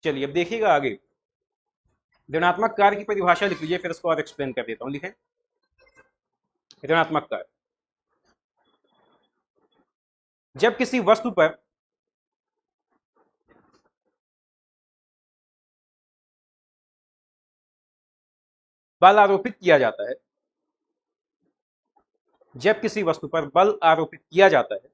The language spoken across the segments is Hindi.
चलिए अब देखिएगा आगे। ऋणात्मक कार्य की परिभाषा लिख लीजिए, फिर इसको और एक्सप्लेन कर देता हूं। लिखें ऋणात्मक कार्य। जब किसी वस्तु पर बल आरोपित किया जाता है, जब किसी वस्तु पर बल आरोपित किया जाता है,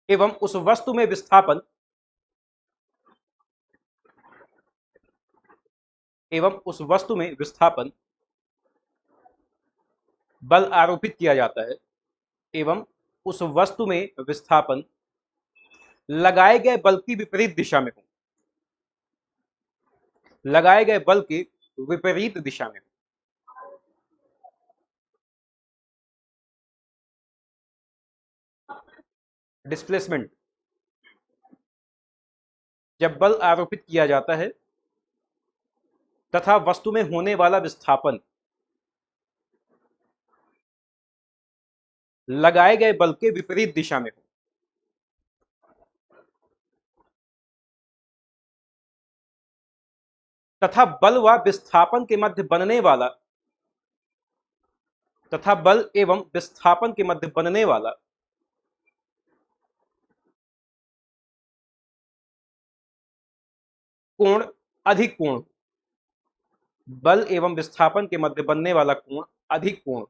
एवं उस वस्तु में विस्थापन, एवं उस वस्तु में विस्थापन बल आरोपित किया जाता है, एवं उस वस्तु में विस्थापन लगाए गए बल की विपरीत दिशा में हो, लगाए गए बल की विपरीत दिशा में हो। डिस्प्लेसमेंट। जब बल आरोपित किया जाता है तथा वस्तु में होने वाला विस्थापन लगाए गए बल के विपरीत दिशा में हो। तथा बल व विस्थापन के मध्य बनने वाला, तथा बल एवं विस्थापन के मध्य बनने वाला कोण अधिक कोण, बल एवं विस्थापन के मध्य बनने वाला कोण अधिक कोण,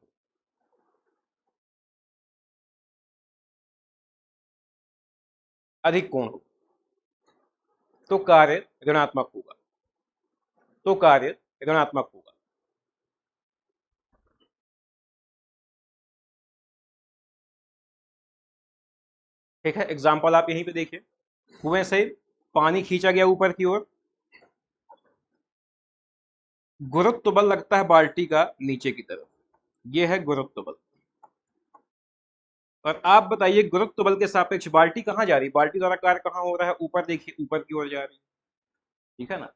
अधिक कोण हो, तो कार्य ऋणात्मक होगा, तो कार्य ऋणात्मक होगा। ठीक है, एग्जाम्पल आप यहीं पे देखिए। कुएं से पानी खींचा गया ऊपर की ओर, गुरुत्व बल लगता है बाल्टी का नीचे की तरफ, यह है गुरुत्व बल। और आप बताइए गुरुत्व बल के सापेक्ष बाल्टी कहां जा रही है, बाल्टी द्वारा कार्य कहां हो रहा है, ऊपर देखिए, ऊपर की ओर जा रही है। ठीक है ना।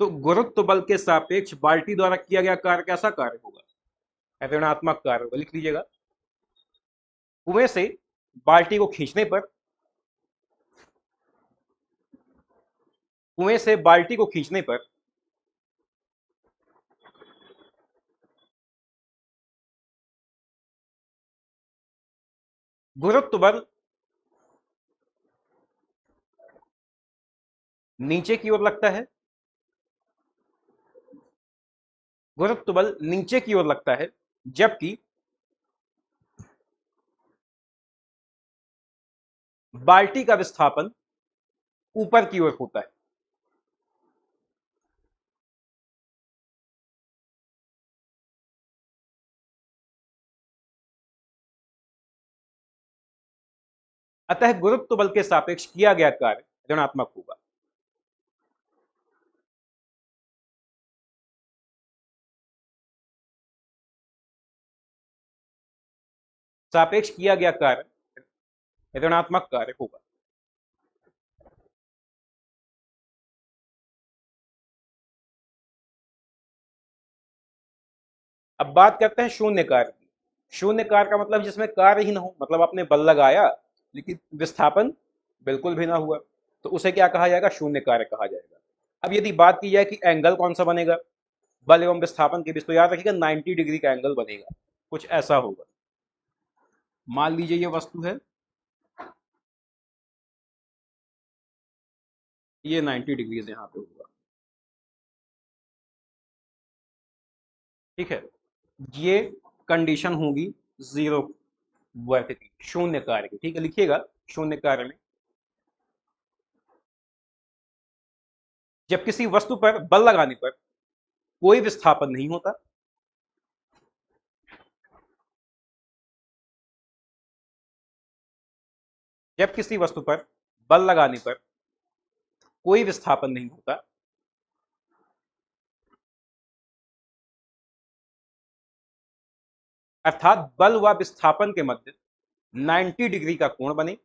तो गुरुत्व बल के सापेक्ष बाल्टी द्वारा किया गया कार्य कैसा कार्य होगा, ऋणात्मक कार्य होगा। लिख लीजिएगा। कुएं से बाल्टी को खींचने पर, कुएं से बाल्टी को खींचने पर गुरुत्व बल नीचे की ओर लगता है, गुरुत्व बल नीचे की ओर लगता है, जबकि बाल्टी का विस्थापन ऊपर की ओर होता है। अतः गुरुत्व बल के सापेक्ष किया गया कार्य ऋणात्मक होगा। सापेक्ष किया गया कार्य ऋणात्मक कार्य होगा। अब बात करते हैं शून्य कार्य की। शून्य कार्य का मतलब जिसमें कार्य ही ना हो, मतलब आपने बल लगाया लेकिन विस्थापन बिल्कुल भी ना हुआ, तो उसे क्या कहा जाएगा, शून्य कार्य कहा जाएगा। अब यदि बात की जाए कि एंगल कौन सा बनेगा बल एवं विस्थापन के बीच, तो याद रखिएगा 90 डिग्री का एंगल बनेगा, कुछ ऐसा होगा। मान लीजिए ये वस्तु है, ये 90 डिग्री से यहाँ पे होगा। ठीक है, ये कंडीशन होगी जीरो वर्ग की, शून्य कार्य की। ठीक है, लिखिएगा शून्य कार्य में जब किसी वस्तु पर बल लगाने पर कोई विस्थापन नहीं होता, जब किसी वस्तु पर बल लगाने पर कोई विस्थापन नहीं होता, अर्थात बल व विस्थापन के मध्य 90 डिग्री का कोण बने,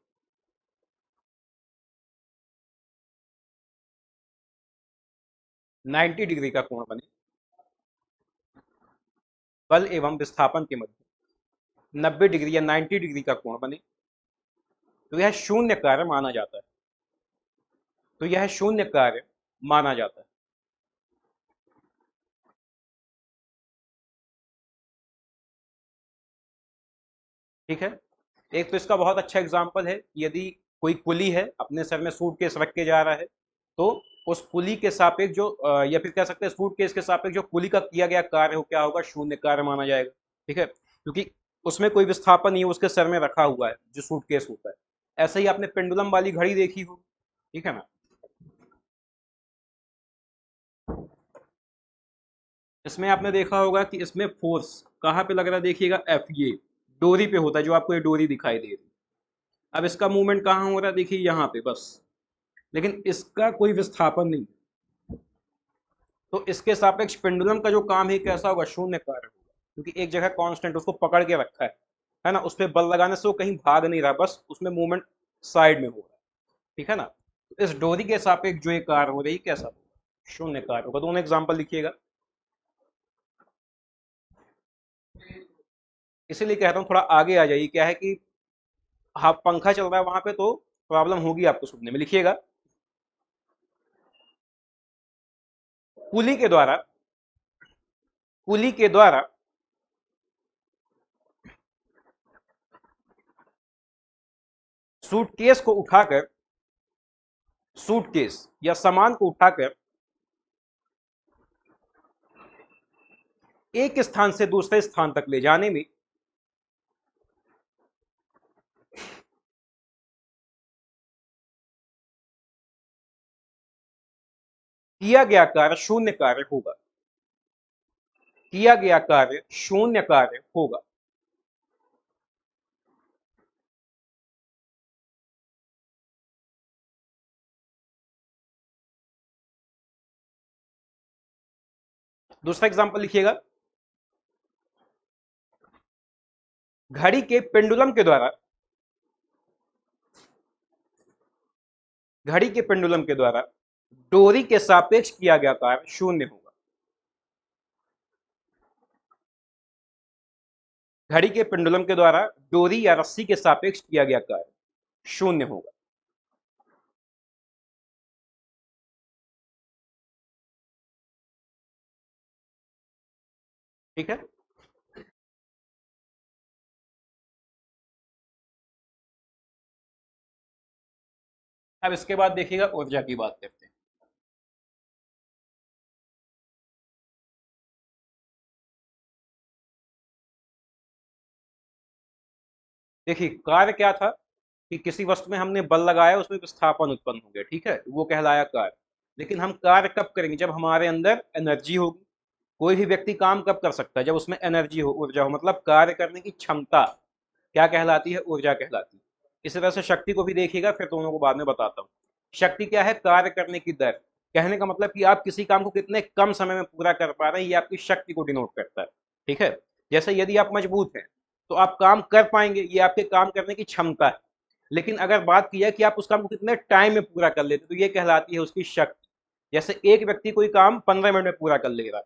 90 डिग्री का कोण बने, बल एवं विस्थापन के मध्य 90 डिग्री या 90 डिग्री का कोण बने, तो यह शून्य कार्य माना जाता है। तो यह शून्य कार्य माना जाता है। ठीक है। एक तो इसका बहुत अच्छा एग्जाम्पल है, यदि कोई कुली है अपने सर में सूटकेस रख के जा रहा है, तो उस कुली के सापेक्ष जो या फिर कह सकते हैं सूटकेस के सापेक्ष जो कुली का किया गया कार्य हो क्या होगा, शून्य कार्य माना जाएगा। ठीक है, क्योंकि उसमें कोई विस्थापन नहीं है, उसके सर में रखा हुआ है जो सूटकेस होता है। ऐसे ही आपने पेंडुलम वाली घड़ी देखी हो, ठीक है ना। इसमें आपने देखा होगा कि इसमें फोर्स कहाँ पे लग रहा है, देखिएगा एफ, ये डोरी पे होता है, जो आपको ये डोरी दिखाई दे रही है। अब इसका मूवमेंट कहाँ हो रहा है, देखिए यहाँ पे बस, लेकिन इसका कोई विस्थापन नहीं। तो इसके सापेक्ष पेंडुलम का जो काम है कैसा होगा, शून्य कार्य होगा, क्योंकि एक जगह कांस्टेंट उसको पकड़ के रखा है ना, उस पर बल लगाने से वो कहीं भाग नहीं रहा, बस उसमें मूवमेंट साइड में हो रहा है। ठीक है ना। तो इस डोरी के सापेक्ष जो ये कार्य हो रही कैसा होगा, शून्य कार्य होगा। दोनों एग्जाम्पल लिखिएगा। इसीलिए कहता हूँ थोड़ा आगे आ जाइए, क्या है कि हाँ पंखा चल रहा है वहां पे तो प्रॉब्लम होगी आपको सुनने में। लिखिएगा, पुली के द्वारा, पुली के द्वारा सूटकेस को उठाकर, सूटकेस या सामान को उठाकर एक स्थान से दूसरे स्थान तक ले जाने में किया गया कार्य शून्य कार्य होगा। किया गया कार्य शून्य कार्य होगा। दूसरा एग्जांपल लिखिएगा, घड़ी के पेंडुलम के द्वारा, घड़ी के पेंडुलम के द्वारा डोरी के सापेक्ष किया गया कार्य शून्य होगा। घड़ी के पेंडुलम के द्वारा डोरी या रस्सी के सापेक्ष किया गया कार्य शून्य होगा। ठीक है। अब इसके बाद देखिएगा ऊर्जा की बात करते हैं। देखिए कार्य क्या था कि किसी वस्तु में हमने बल लगाया, उसमें विस्थापन उत्पन्न हो गया, ठीक है, वो कहलाया कार्य। लेकिन हम कार्य कब करेंगे, जब हमारे अंदर एनर्जी होगी। कोई भी व्यक्ति काम कब कर सकता है, जब उसमें एनर्जी हो, ऊर्जा हो, मतलब कार्य करने की क्षमता क्या कहलाती है, ऊर्जा कहलाती है। इसी तरह से शक्ति को भी देखिएगा, फिर दोनों को बाद में बताता हूँ। शक्ति क्या है, कार्य करने की दर। कहने का मतलब कि आप किसी काम को कितने कम समय में पूरा कर पा रहे हैं, ये आपकी शक्ति को डिनोट करता है। ठीक है। जैसे यदि आप मजबूत हैं तो आप काम कर पाएंगे, ये आपके काम करने की क्षमता है। लेकिन अगर बात की जाए कि आप उस काम को कितने टाइम में पूरा कर लेते, तो ये कहलाती है उसकी शक्ति। जैसे एक व्यक्ति कोई काम 15 मिनट में पूरा कर ले रहा है,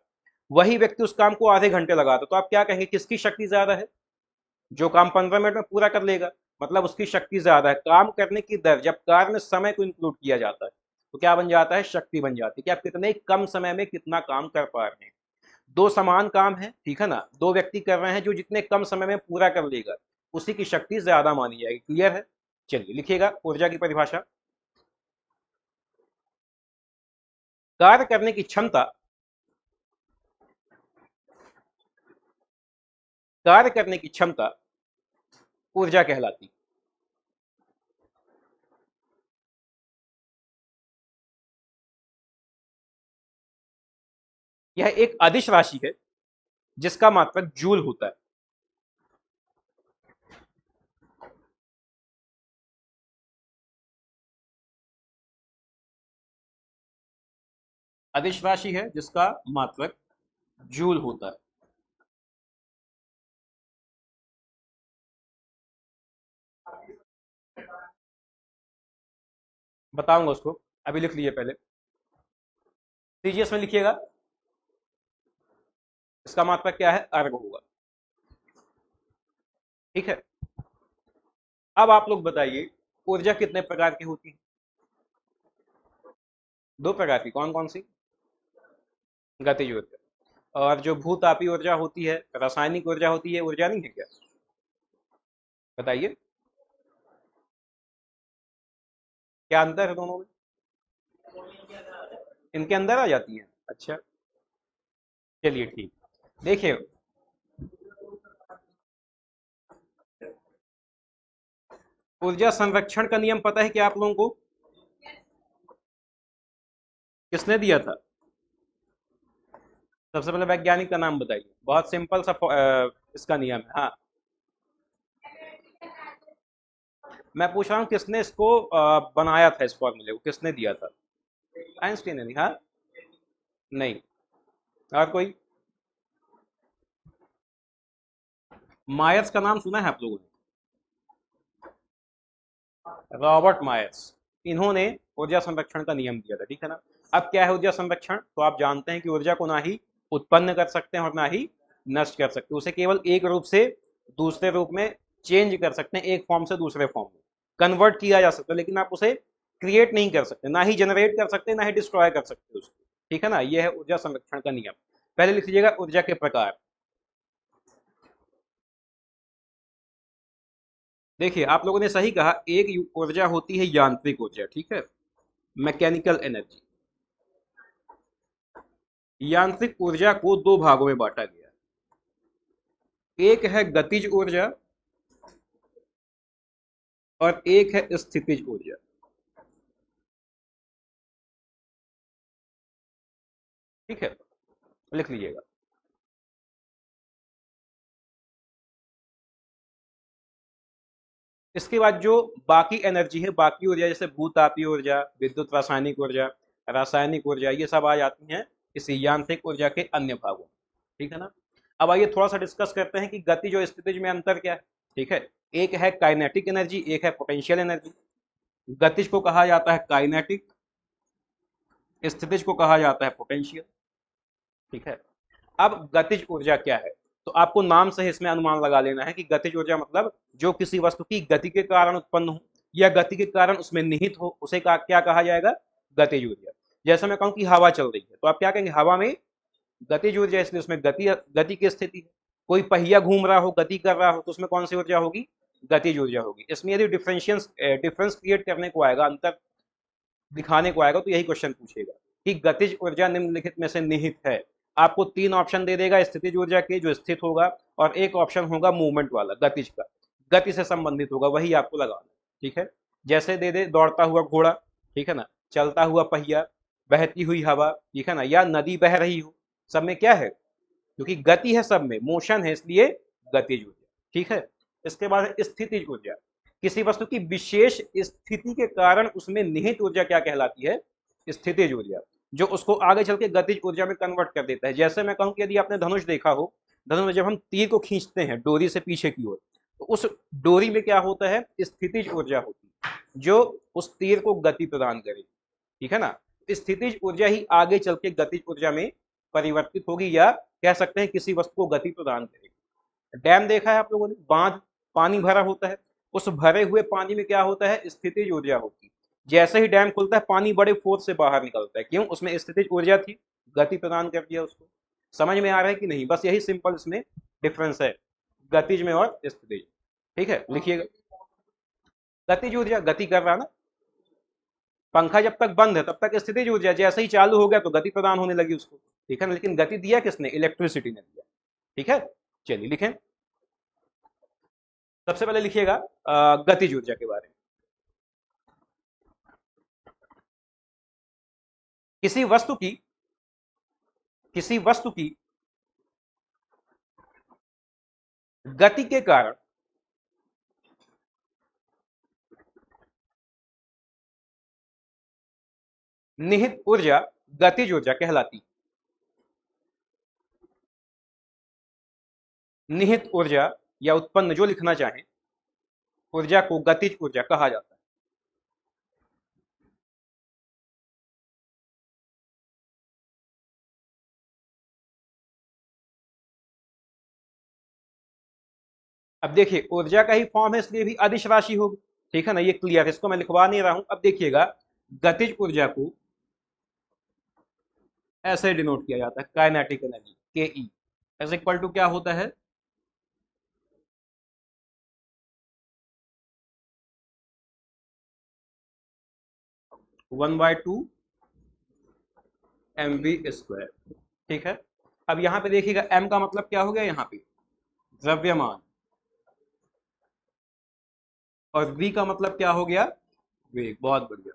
वही व्यक्ति उस काम को आधे घंटे लगाता, तो आप क्या कहेंगे, किसकी शक्ति ज्यादा है, जो काम 15 मिनट में पूरा कर लेगा, मतलब उसकी शक्ति ज्यादा है। काम करने की दर, जब कार्य में समय को इंक्लूड किया जाता है तो क्या बन जाता है, शक्ति बन जाती है कि आप कितने कम समय में कितना काम कर पा रहे हैं। दो समान काम है, ठीक है ना, दो व्यक्ति कर रहे हैं, जो जितने कम समय में पूरा कर लेगा उसी की शक्ति ज्यादा मानी जाएगी। क्लियर है। चलिए लिखिएगा ऊर्जा की परिभाषा, कार्य करने की क्षमता, कार्य करने की क्षमता ऊर्जा कहलाती। यह एक अदिश राशि है जिसका मात्रक जूल होता है। अदिश राशि है जिसका मात्रक जूल होता है। बताऊंगा उसको, अभी लिख लीजिए पहले। सीजीएस में लिखिएगा, इसका मात्रक क्या है, अर्ग होगा। ठीक है। अब आप लोग बताइए, ऊर्जा कितने प्रकार की होती है? दो प्रकार की, कौन कौन सी? गतिज ऊर्जा और जो भूतापी ऊर्जा होती है, रासायनिक ऊर्जा होती है, ऊर्जा नहीं है क्या? बताइए, क्या अंतर है दोनों में? इनके अंदर आ जाती है, अच्छा। चलिए ठीक। देखिए, ऊर्जा संरक्षण का नियम पता है क्या आप लोगों को? किसने दिया था? सबसे पहले वैज्ञानिक का नाम बताइए, बहुत सिंपल सा इसका नियम है। हाँ, मैं पूछ रहा हूँ किसने इसको बनाया था, इस फॉर्मूले को किसने दिया था? आइंस्टीन ने नहीं, हाँ? नहीं। और कोई? मायर्स का नाम सुना है आप लोगों ने? रॉबर्ट मायर्स, इन्होंने ऊर्जा संरक्षण का नियम दिया था, ठीक है ना? अब क्या है ऊर्जा संरक्षण? तो आप जानते हैं कि ऊर्जा को ना ही उत्पन्न कर सकते हैं और ना ही नष्ट कर सकते हैं, उसे केवल एक रूप से दूसरे रूप में चेंज कर सकते हैं, एक फॉर्म से दूसरे फॉर्म में कन्वर्ट किया जा सकता है, लेकिन आप उसे क्रिएट नहीं कर सकते, ना ही जनरेट कर सकते, ना ही डिस्ट्रॉय कर सकते उसको, ठीक है ना? यह है ऊर्जा संरक्षण का नियम। पहले लिख लीजिएगा ऊर्जा के प्रकार। देखिए, आप लोगों ने सही कहा, एक ऊर्जा होती है यांत्रिक ऊर्जा, ठीक है, मैकेनिकल एनर्जी। यांत्रिक ऊर्जा को दो भागों में बांटा गया, एक है गतिज ऊर्जा और एक है स्थितिज ऊर्जा, ठीक है, लिख लीजिएगा। इसके बाद जो बाकी एनर्जी है, बाकी ऊर्जा, जैसे भूतापीय ऊर्जा, विद्युत रासायनिक ऊर्जा, रासायनिक ऊर्जा, ये सब आ जाती हैं इस यांत्रिक ऊर्जा के अन्य भागों में, ठीक है ना? अब आइए थोड़ा सा डिस्कस करते हैं कि गतिज और स्थितिज में अंतर क्या है, ठीक है? एक है काइनेटिक एनर्जी, एक है पोटेंशियल एनर्जी। गतिज को कहा जाता है काइनेटिक, स्थितिज को कहा जाता है पोटेंशियल, ठीक है? अब गतिज ऊर्जा क्या है? तो आपको नाम से ही इसमें अनुमान लगा लेना है कि गतिज ऊर्जा मतलब जो किसी वस्तु की गति के कारण उत्पन्न हो या गति के कारण उसमें निहित हो, उसे क्या कहा जाएगा? गतिज ऊर्जा। जैसे मैं कहूं कि हवा चल रही है, तो आप क्या कहेंगे? हवा में गतिज ऊर्जा, इसलिए उसमें गति गति की स्थिति है। कोई पहिया घूम रहा हो, गति कर रहा हो, तो उसमें कौन सी ऊर्जा होगी? गतिज ऊर्जा होगी। इसमें यदि डिफरेंस क्रिएट करने को आएगा, अंतर दिखाने को आएगा, तो यही क्वेश्चन पूछेगा कि गतिज ऊर्जा निम्नलिखित में से निहित है। आपको तीन ऑप्शन दे देगा स्थितिज ऊर्जा के, जो स्थित होगा, और एक ऑप्शन होगा मूवमेंट वाला, गतिज का, गति से संबंधित होगा, वही आपको लगाना, ठीक है? जैसे दे दे दौड़ता हुआ घोड़ा, ठीक है ना, चलता हुआ पहिया, बहती हुई हवा, ठीक है ना, या नदी बह रही हो, सब में क्या है? क्योंकि गति है, सब में मोशन है, इसलिए गतिज ऊर्जा, ठीक है? इसके बाद है स्थितिज ऊर्जा। किसी वस्तु की विशेष स्थिति के कारण उसमें निहित ऊर्जा क्या कहलाती है? स्थितिज ऊर्जा, जो उसको आगे चल के गतिज ऊर्जा में कन्वर्ट कर देता है। जैसे मैं कहूं कि यदि आपने धनुष देखा हो, धनुष में जब हम तीर को खींचते हैं डोरी से पीछे की ओर, तो उस डोरी में क्या होता है? स्थितिज ऊर्जा होती है, जो उस तीर को गति प्रदान करेगी, ठीक है ना? स्थितिज ऊर्जा ही आगे चल के गतिज ऊर्जा में परिवर्तित होगी, या कह सकते हैं किसी वस्तु को गति प्रदान करेगी। डैम देखा है आप लोगों ने? बांध, पानी भरा होता है, उस भरे हुए पानी में क्या होता है? स्थितिज ऊर्जा होती है। जैसे ही डैम खुलता है, पानी बड़े फोर्स से बाहर निकलता है, क्यों? उसमें स्थितिज ऊर्जा थी, गति प्रदान कर दिया उसको। समझ में आ रहा है कि नहीं? बस यही सिंपल इसमें डिफरेंस है, गतिज में और स्थितिज। ठीक है, लिखिएगा। गतिज ऊर्जा गति कर रहा ना, पंखा जब तक बंद है तब तक स्थितिज ऊर्जा, जैसे ही चालू हो गया तो गति प्रदान होने लगी उसको, ठीक है ना? लेकिन गति दिया किसने? इलेक्ट्रिसिटी ने दिया, ठीक है? चलिए लिखें। सबसे पहले लिखिएगा गतिज ऊर्जा के बारे में। किसी वस्तु की किसी वस्तु की गति के कारण निहित ऊर्जा गतिज ऊर्जा कहलाती है। निहित ऊर्जा या उत्पन्न, जो लिखना चाहें, ऊर्जा को गतिज ऊर्जा कहा जाता है। अब देखिए, ऊर्जा का ही फॉर्म है, इसलिए भी अदिश राशि होगी, ठीक है ना, ये क्लियर है, इसको मैं लिखवा नहीं रहा हूं। अब देखिएगा, गतिज ऊर्जा को ऐसे डिनोट किया जाता है, काइनेटिक एनर्जी, के ई इज इक्वल टू क्या होता है, 1/2 mv²। ठीक है। अब यहां पे देखिएगा, m का मतलब क्या हो गया यहाँ पे, द्रव्यमान, और v का मतलब क्या हो गया, वेग। बहुत बढ़िया।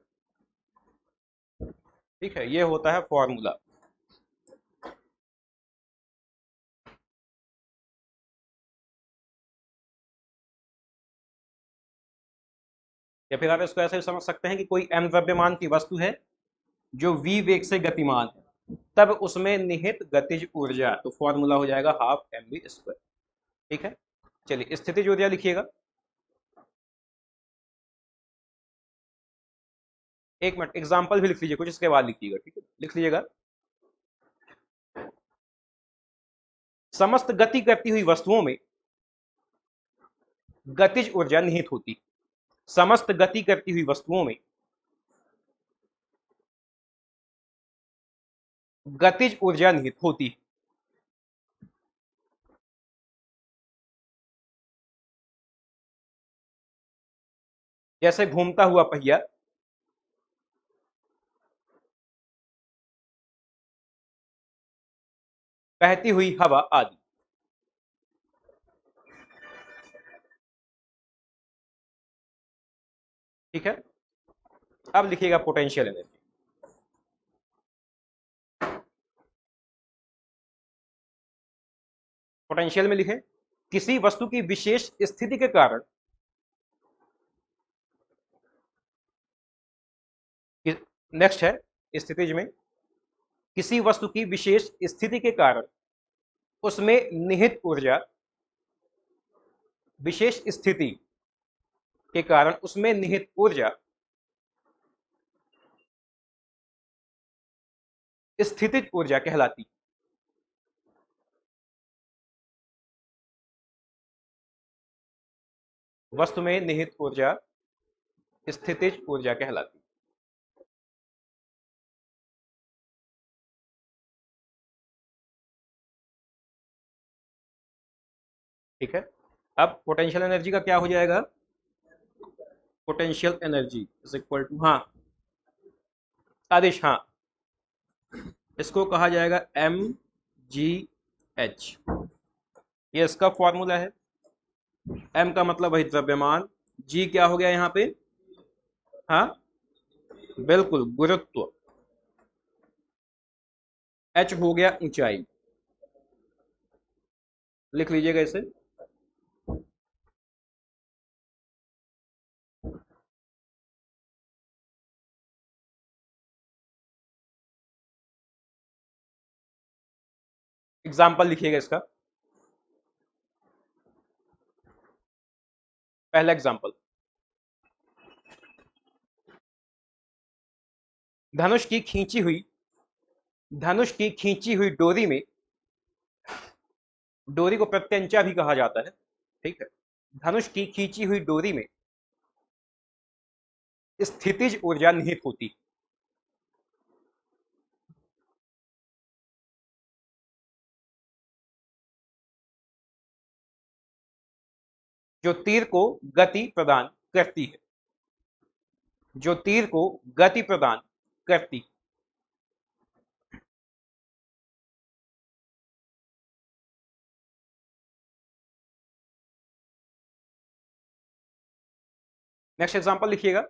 ठीक है, ये होता है फॉर्मूला। या फिर आप इसको ऐसे भी समझ सकते हैं कि कोई m द्रव्यमान की वस्तु है जो v वेग से गतिमान है, तब उसमें निहित गतिज ऊर्जा, तो फॉर्मूला हो जाएगा 12 mv²। ठीक है। चलिए, स्थितिज ऊर्जा लिखिएगा। एक मिनट, एग्जाम्पल भी लिख लीजिए कुछ, इसके बाद लिखिएगा। ठीक है, लिख लीजिएगा। समस्त गति करती हुई वस्तुओं में गतिज ऊर्जा निहित होती। समस्त गति करती हुई वस्तुओं में गतिज ऊर्जा निहित होती है। जैसे घूमता हुआ पहिया, बहती हुई हवा आदि। ठीक है। अब लिखिएगा पोटेंशियल एनर्जी। पोटेंशियल में लिखें, किसी वस्तु की विशेष स्थिति के कारण, नेक्स्ट है स्थितिज में, किसी वस्तु की विशेष स्थिति के कारण उसमें निहित ऊर्जा, विशेष स्थिति के कारण उसमें निहित ऊर्जा स्थितिज ऊर्जा कहलाती। वस्तु में निहित ऊर्जा स्थितिज ऊर्जा कहलाती। ठीक है। अब पोटेंशियल एनर्जी का क्या हो जाएगा, potential energy is equal to, हाँ आदेश, हाँ इसको कहा जाएगा mgh। ये इसका फॉर्मूला है। m का मतलब वही द्रव्यमान, g क्या हो गया यहाँ पे, हाँ बिल्कुल गुरुत्व, h हो गया ऊंचाई। लिख लीजिएगा इसे। एग्जाम्पल लिखिएगा इसका। पहला एग्जाम्पल, धनुष की खींची हुई धनुष की खींची हुई डोरी में, डोरी को प्रत्यंचा भी कहा जाता है। ठीक है। धनुष की खींची हुई डोरी में स्थितिज ऊर्जा निहित होती। जो तीर को गति प्रदान करती है, जो तीर को गति प्रदान करती। नेक्स्ट एग्जांपल लिखिएगा,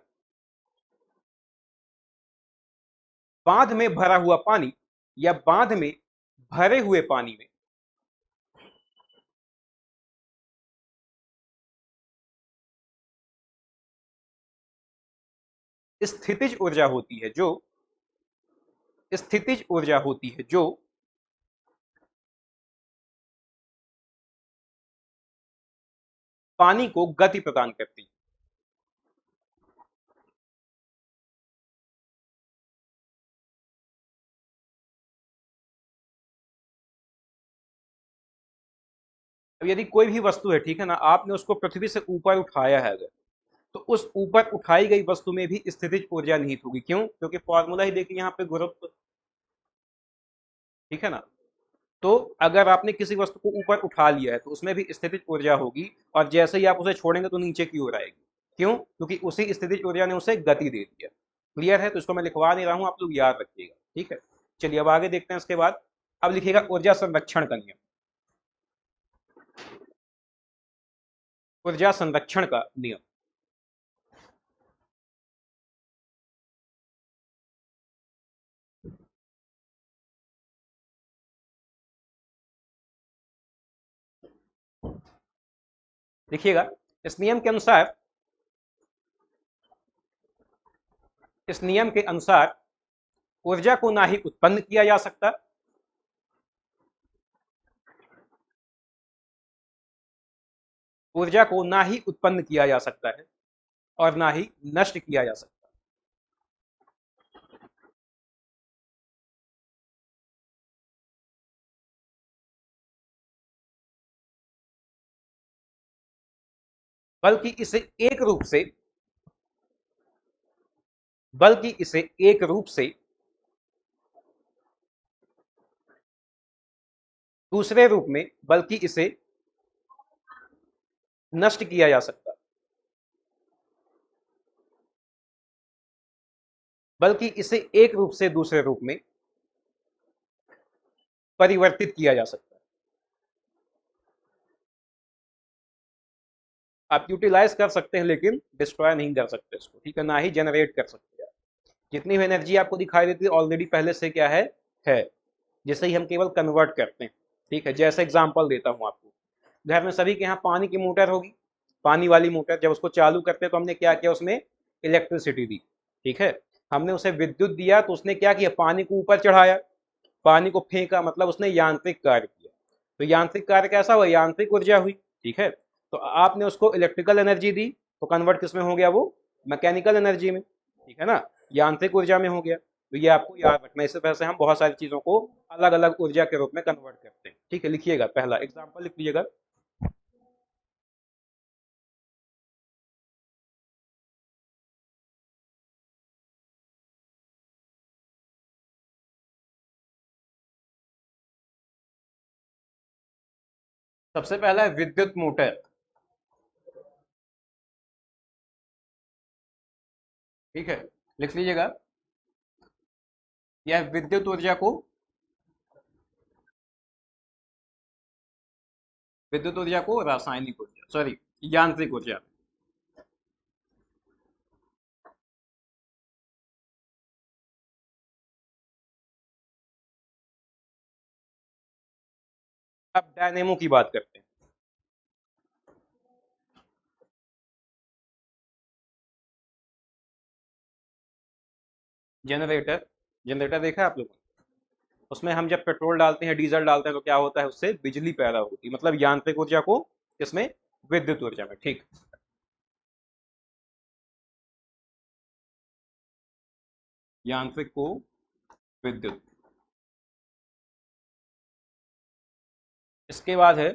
बांध में भरा हुआ पानी या बांध में भरे हुए पानी में स्थितिज ऊर्जा होती है, जो स्थितिज ऊर्जा होती है, जो पानी को गति प्रदान करती है। अब यदि कोई भी वस्तु है, ठीक है ना, आपने उसको पृथ्वी से ऊपर उठाया है अगर, तो उस ऊपर उठाई गई वस्तु में भी स्थितिज ऊर्जा निहित होगी। क्यों? क्योंकि फॉर्मूला ही देखिए यहाँ पे गुरुत्व, ठीक है ना। तो अगर आपने किसी वस्तु को ऊपर उठा लिया है तो उसमें भी स्थितिज ऊर्जा होगी, और जैसे ही आप उसे छोड़ेंगे तो नीचे की ओर आएगी। क्यों? क्योंकि उसी स्थितिज ऊर्जा ने उसे गति दे दिया। क्लियर है? तो इसको मैं लिखवा नहीं रहा हूं, आप लोग याद रखिएगा, ठीक है। चलिए अब आगे देखते हैं। इसके बाद अब लिखिएगा ऊर्जा संरक्षण का नियम। ऊर्जा संरक्षण का नियम देखिएगा। इस नियम के अनुसार इस नियम के अनुसार ऊर्जा को ना ही उत्पन्न किया जा सकता, ऊर्जा को ना ही उत्पन्न किया जा सकता है और ना ही नष्ट किया जा सकता। बल्कि इसे एक रूप से बल्कि इसे एक रूप से दूसरे रूप में बल्कि इसे नष्ट किया जा सकता, बल्कि इसे एक रूप से दूसरे रूप में परिवर्तित किया जा सकता है। आप यूटिलाइज कर सकते हैं लेकिन डिस्ट्रॉय नहीं कर सकते इसको, ठीक है, ना ही जनरेट कर सकते हैं। जितनी भी एनर्जी आपको दिखाई देती है ऑलरेडी पहले से क्या है जिसे ही हम केवल कन्वर्ट करते हैं, ठीक है। जैसे एग्जांपल देता हूं आपको, घर में सभी के यहाँ पानी की मोटर होगी, पानी वाली मोटर। जब उसको चालू करते हैं तो हमने क्या किया, उसमें इलेक्ट्रिसिटी दी, ठीक है। हमने उसे विद्युत दिया तो उसने क्या किया, पानी को ऊपर चढ़ाया, पानी को फेंका, मतलब उसने यांत्रिक कार्य किया। तो यांत्रिक कार्य कैसा हुआ, यांत्रिक ऊर्जा हुई, ठीक है। तो आपने उसको इलेक्ट्रिकल एनर्जी दी तो कन्वर्ट किसमें हो गया, वो मैकेनिकल एनर्जी में, ठीक है ना, यांत्रिक ऊर्जा में हो गया। तो ये आपको याद रखना है। इससे वजह से हम बहुत सारी चीजों को अलग अलग ऊर्जा के रूप में कन्वर्ट करते हैं, ठीक है। लिखिएगा, पहला एग्जाम्पल लिख लीजिएगा। सबसे पहला है विद्युत मोटर, ठीक है, लिख लीजिएगा। यह विद्युत ऊर्जा को रासायनिक ऊर्जा, सॉरी, यांत्रिक ऊर्जा। अब डायनेमो की बात करते हैं। जनरेटर, जनरेटर देखा है आप लोगों ने? उसमें हम जब पेट्रोल डालते हैं, डीजल डालते हैं, तो क्या होता है, उससे बिजली पैदा होती है, मतलब यांत्रिक ऊर्जा को इसमें विद्युत ऊर्जा में, ठीक। यांत्रिक को विद्युत। इसके बाद है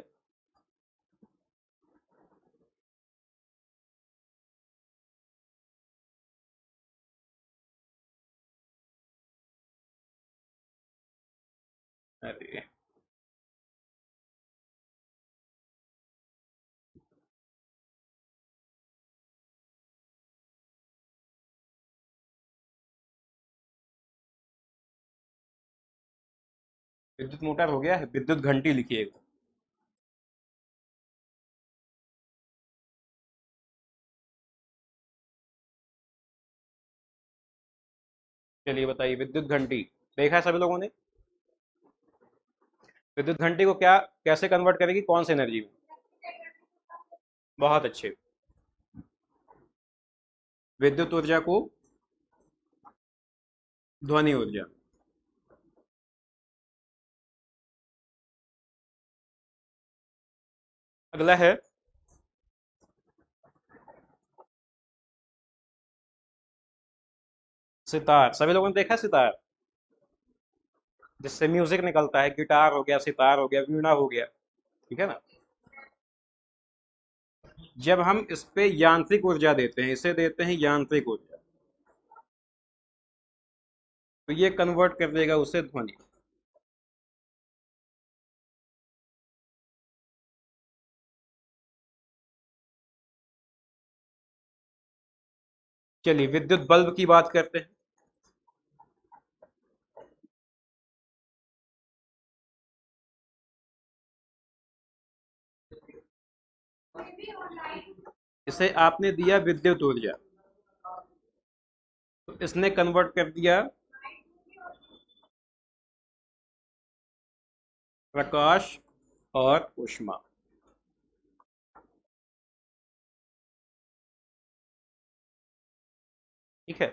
अरे विद्युत मोटर हो गया है, विद्युत घंटी लिखिएगा। चलिए बताइए, विद्युत घंटी देखा है सभी लोगों ने? विद्युत घंटी को क्या कैसे कन्वर्ट करेगी, कौन सी एनर्जी में? बहुत अच्छे। विद्युत ऊर्जा को ध्वनि ऊर्जा। अगला है सितार। सभी लोगों ने देखा है सितार, जिससे म्यूजिक निकलता है, गिटार हो गया, सितार हो गया, वीणा हो गया, ठीक है ना। जब हम इस पे यांत्रिक ऊर्जा देते हैं, इसे देते हैं यांत्रिक ऊर्जा, तो ये कन्वर्ट कर देगा उसे ध्वनि। चलिए विद्युत बल्ब की बात करते हैं। इसे आपने दिया विद्युत ऊर्जा, तो इसने कन्वर्ट कर दिया प्रकाश और ऊष्मा। ठीक है।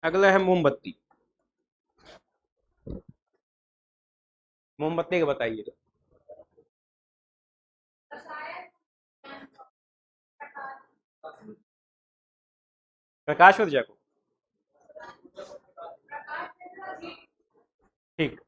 अगला है मोमबत्ती। मोमबत्ती का बताइए। प्रकाश ऊर्जा को। ठीक।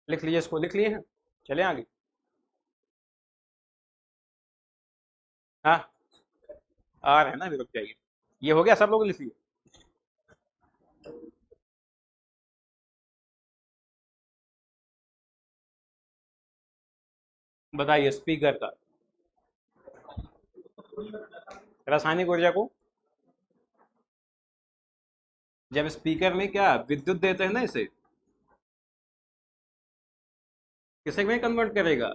लिख लीजिए, इसको लिख लिए हैं। चले आगे। हाँ, आ रहे हैं ना, अभी रुक जाइए। ये हो गया, सब लोग लिख लिए। बताइए स्पीकर का। रासायनिक ऊर्जा को जब स्पीकर में क्या विद्युत देते हैं ना, इसे किसे में कन्वर्ट करेगा,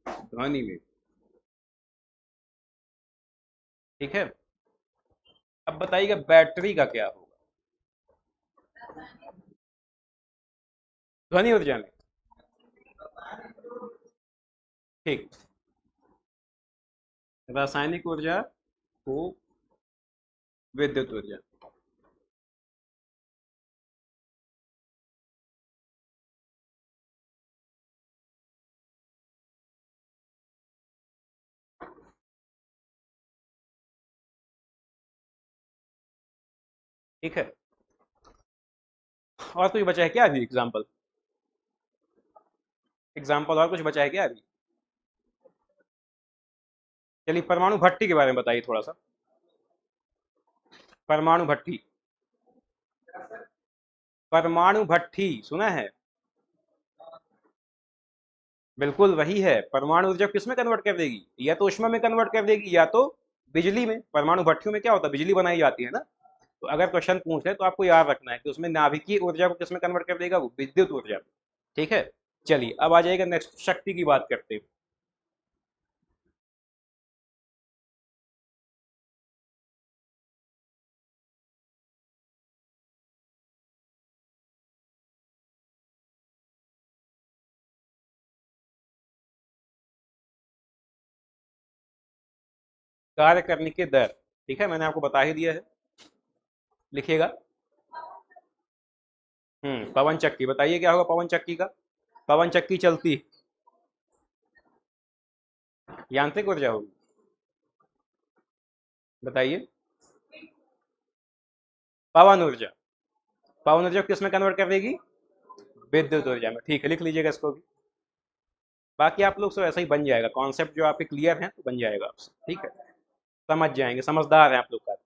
ध्वनि में। ठीक है। अब बताइएगा बैटरी का क्या होगा, ध्वनि ऊर्जा में। ठीक। रासायनिक ऊर्जा को विद्युत ऊर्जा। ठीक है। और कुछ बचा है क्या अभी एग्जाम्पल, एग्जाम्पल और कुछ बचा है क्या अभी। चलिए परमाणु भट्टी के बारे में बताइए थोड़ा सा। परमाणु भट्टी। परमाणु भट्टी सुना है। बिल्कुल वही है। परमाणु ऊर्जा किस में कन्वर्ट कर देगी, या तो ऊष्मा में कन्वर्ट कर देगी या तो बिजली में। परमाणु भट्टियों में क्या होता है, बिजली बनाई जाती है ना। तो अगर क्वेश्चन पूछे तो आपको याद रखना है कि उसमें नाभिकीय ऊर्जा को किस में कन्वर्ट कर देगा, वो विद्युत ऊर्जा में। ठीक है। चलिए अब आ जाएगा नेक्स्ट, शक्ति की बात करते हैं। कार्य करने की दर। ठीक है, मैंने आपको बता ही दिया है, लिखिएगा। पवन चक्की। बताइए क्या होगा पवन चक्की का। पवन चक्की चलती यांत्रिक ऊर्जा होगी। बताइए। पवन ऊर्जा। पवन ऊर्जा किस में कन्वर्ट कर देगी, विद्युत ऊर्जा में। ठीक है, लिख लीजिएगा इसको भी। बाकी आप लोग से ऐसा ही बन जाएगा, कॉन्सेप्ट जो आपके क्लियर हैं तो बन जाएगा आपसे। ठीक है, समझ जाएंगे, समझदार हैं आप लोग का।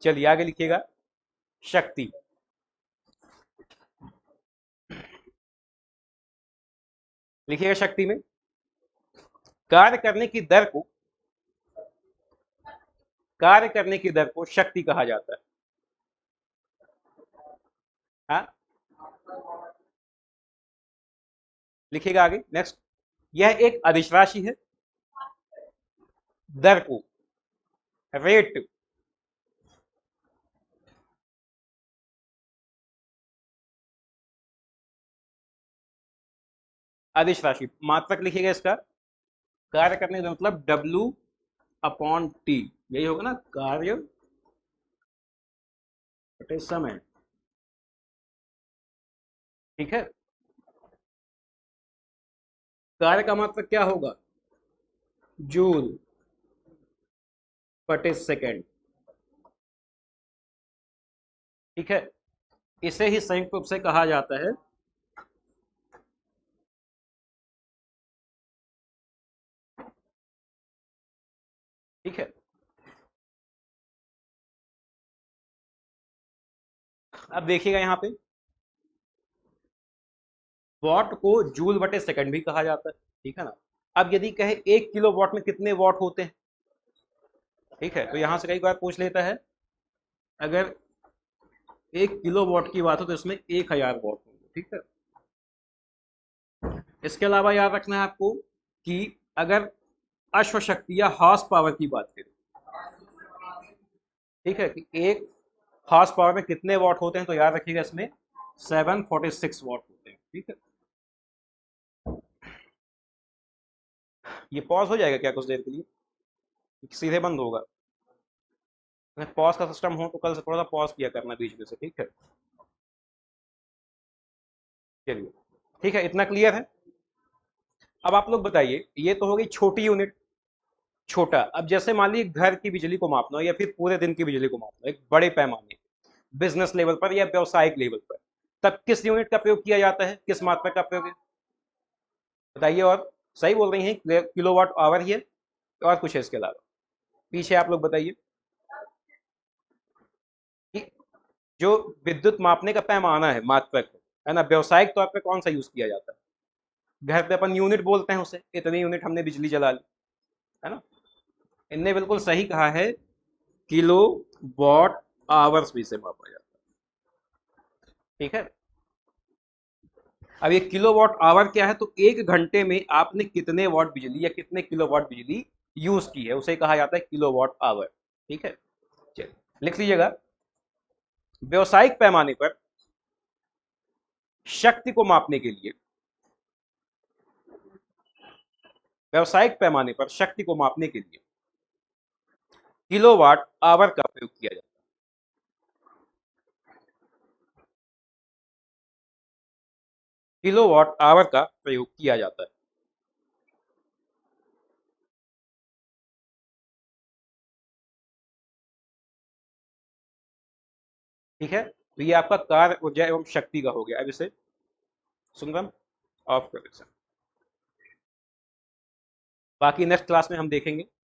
चलिए आगे लिखिएगा। शक्ति। लिखिएगा शक्ति में कार्य करने की दर को, कार्य करने की दर को शक्ति कहा जाता है। हाँ, लिखिएगा आगे नेक्स्ट। यह एक अदिश राशि है। दर को, रेट। अदिश राशि, मात्रक लिखिएगा इसका। कार्य करने का मतलब W अपॉन टी, यही होगा ना, कार्य बटे समय। ठीक है, कार्य का मात्रक क्या होगा? जूल बटे सेकेंड। ठीक है, इसे ही संयुक्त रूप से कहा जाता है ठीक है। अब देखिएगा यहाँ पे वॉट को जूल बटे सेकंड भी कहा जाता है। ठीक है ना। अब यदि कहे 1 किलो वॉट में कितने वॉट होते हैं, ठीक है, तो यहां से कई बार पूछ लेता है अगर 1 किलो वॉट की बात हो तो इसमें 1000 वॉट होंगे। ठीक है, इसके अलावा याद रखना है आपको कि अगर अश्व शक्ति या हॉर्स पावर की बात करें, ठीक है, कि एक हॉर्स पावर में कितने वॉट होते हैं, तो याद रखिएगा इसमें 746 वॉट होते हैं। ठीक है, ये पॉज हो जाएगा क्या कुछ देर के लिए? सीधे बंद होगा? पॉज का सिस्टम हो तो कल से थोड़ा सा पॉज किया करना बीच में से। ठीक है, चलिए, ठीक है, इतना क्लियर है। अब आप लोग बताइए, ये तो हो गई छोटी यूनिट, छोटा। अब जैसे मान लीजिए घर की बिजली को मापना हो या फिर पूरे दिन की बिजली को मापना हो एक बड़े पैमाने, बिजनेस लेवल पर या व्यवसायिक लेवल पर, तब किस यूनिट का प्रयोग किया जाता है, किस मात्रा का प्रयोग है? बताइए। और सही बोल रही हैं, किलोवाट आवर ही है, और कुछ है इसके अलावा? पीछे आप लोग बताइए कि जो विद्युत मापने का पैमाना है, मात्रक है ना, व्यवसायिक तौर पर कौन सा यूज किया जाता है? घर पे अपन यूनिट बोलते हैं उसे, इतनी यूनिट हमने बिजली जला ली, है ना। इनने बिल्कुल सही कहा है, किलो वॉट आवर्स भी से मापा जाता है। ठीक है, अब ये किलो वॉट आवर क्या है, तो एक घंटे में आपने कितने वॉट बिजली या कितने किलो वॉट बिजली यूज की है, उसे कहा जाता है किलो वॉट आवर। ठीक है, चलिए लिख लीजिएगा। व्यवसायिक पैमाने पर शक्ति को मापने के लिए, व्यवसायिक पैमाने पर शक्ति को मापने के लिए किलोवाट आवर का प्रयोग किया जाता है। किलोवाट आवर का प्रयोग किया जाता है। ठीक है, तो ये आपका कार्य ऊर्जा एवं शक्ति का हो गया। अब इसे सुंदरम ऑफ कर देते हैं। बाकी नेक्स्ट क्लास में हम देखेंगे